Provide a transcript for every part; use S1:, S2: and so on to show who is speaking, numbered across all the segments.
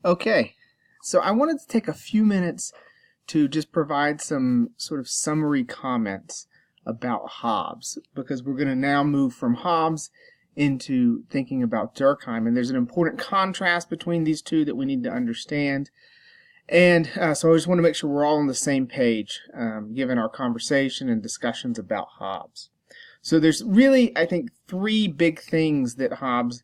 S1: Okay, so I wanted to take a few minutes to just provide some sort of summary comments about Hobbes, because we're going to now move from Hobbes into thinking about Durkheim, and there's an important contrast between these two that we need to understand. And so I just want to make sure we're all on the same page, given our conversation and discussions about Hobbes. So there's really, I think, three big things that Hobbes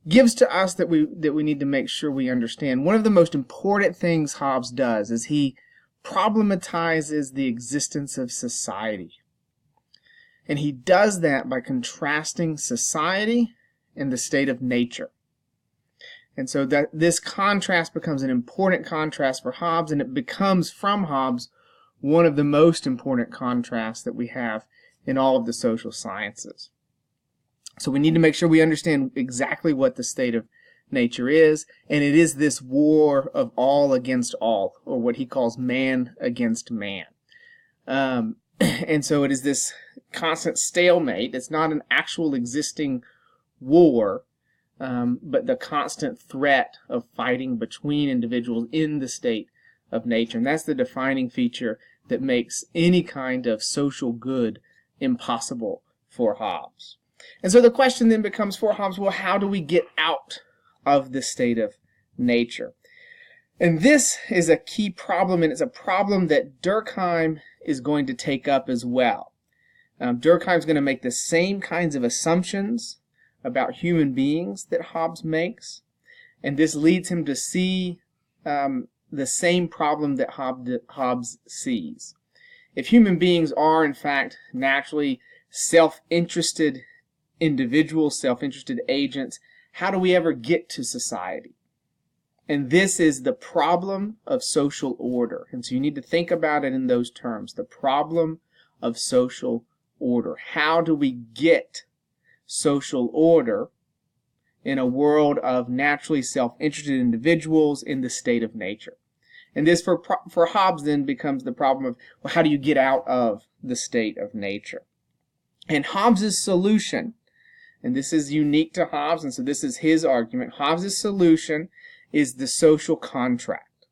S1: gives to us that we need to make sure we understand. One of the most important things Hobbes does is he problematizes the existence of society. And he does that by contrasting society and the state of nature. And so that this contrast becomes an important contrast for Hobbes, and it becomes, from Hobbes, one of the most important contrasts that we have in all of the social sciences. So we need to make sure we understand exactly what the state of nature is, and it is this war of all against all, or what he calls man against man. And so it is this constant stalemate. It's not an actual existing war, but the constant threat of fighting between individuals in the state of nature. And that's the defining feature that makes any kind of social good impossible for Hobbes. And so the question then becomes for Hobbes, well, how do we get out of the state of nature? And this is a key problem, and it's a problem that Durkheim is going to take up as well. Durkheim's going to make the same kinds of assumptions about human beings that Hobbes makes, and this leads him to see the same problem that Hobbes sees. If human beings are, in fact, naturally self-interested individuals, self-interested agents, how do we ever get to society? And this is the problem of social order. And so you need to think about it in those terms, the problem of social order. How do we get social order in a world of naturally self-interested individuals in the state of nature? And this for Hobbes then becomes the problem of, well, how do you get out of the state of nature? And Hobbes' solution, and this is unique to Hobbes, and so this is his argument, Hobbes' solution is the social contract.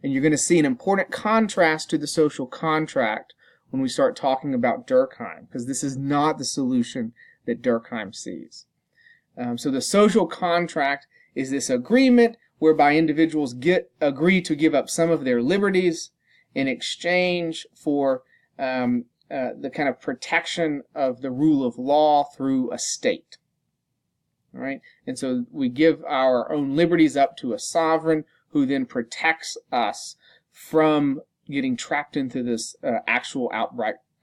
S1: And you're going to see an important contrast to the social contract when we start talking about Durkheim, because this is not the solution that Durkheim sees. So the social contract is this agreement whereby individuals agree to give up some of their liberties in exchange for the kind of protection of the rule of law through a state. All right? And so we give our own liberties up to a sovereign who then protects us from getting trapped into this actual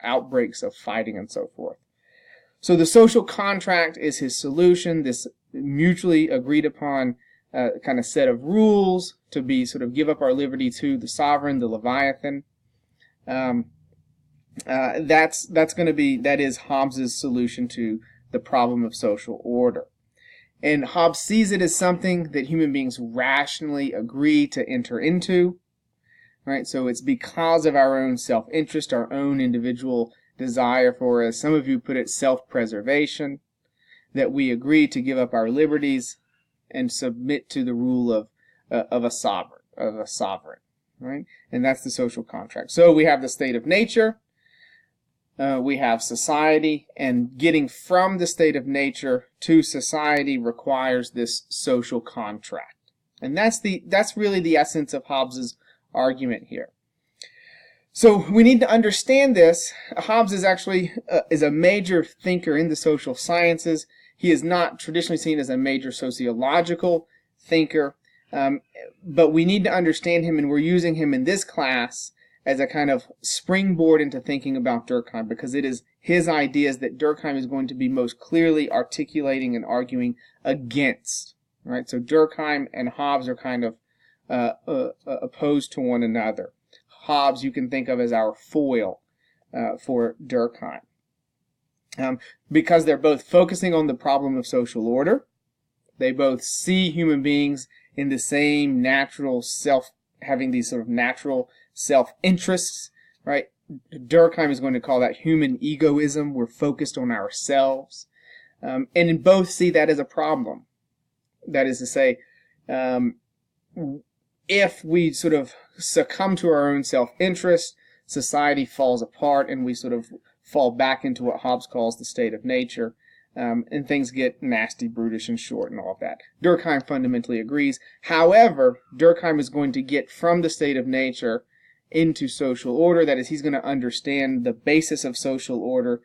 S1: outbreaks of fighting and so forth. So the social contract is his solution, this mutually agreed upon kind of set of rules to be sort of give up our liberty to the sovereign, the Leviathan. That is Hobbes' solution to the problem of social order. And Hobbes sees it as something that human beings rationally agree to enter into. Right? So it's because of our own self-interest, our own individual desire for, as some of you put it, self-preservation, that we agree to give up our liberties and submit to the rule of a sovereign. Right? And that's the social contract. So we have the state of nature. We have society, and getting from the state of nature to society requires this social contract. And that's really the essence of Hobbes' argument here. So we need to understand this. Hobbes is actually is a major thinker in the social sciences. He is not traditionally seen as a major sociological thinker, but we need to understand him, and we're using him in this class as a kind of springboard into thinking about Durkheim, because it is his ideas that Durkheim is going to be most clearly articulating and arguing against. Right? So Durkheim and Hobbes are kind of opposed to one another. Hobbes you can think of as our foil for Durkheim. Because they're both focusing on the problem of social order. They both see human beings in the same natural having these sort of natural self-interests, right? Durkheim is going to call that human egoism. We're focused on ourselves. And in both see that as a problem. That is to say, if we sort of succumb to our own self-interest, society falls apart and we sort of fall back into what Hobbes calls the state of nature, and things get nasty, brutish, and short and all of that. Durkheim fundamentally agrees. However, Durkheim is going to get from the state of nature into social order. That is, he's going to understand the basis of social order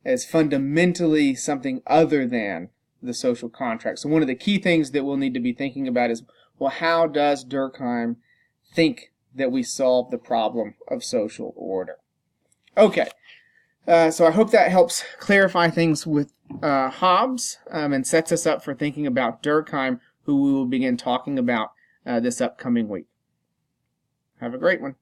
S1: as fundamentally something other than the social contract. So one of the key things that we'll need to be thinking about is, well, how does Durkheim think that we solve the problem of social order? Okay, so I hope that helps clarify things with Hobbes and sets us up for thinking about Durkheim, who we will begin talking about this upcoming week. Have a great one.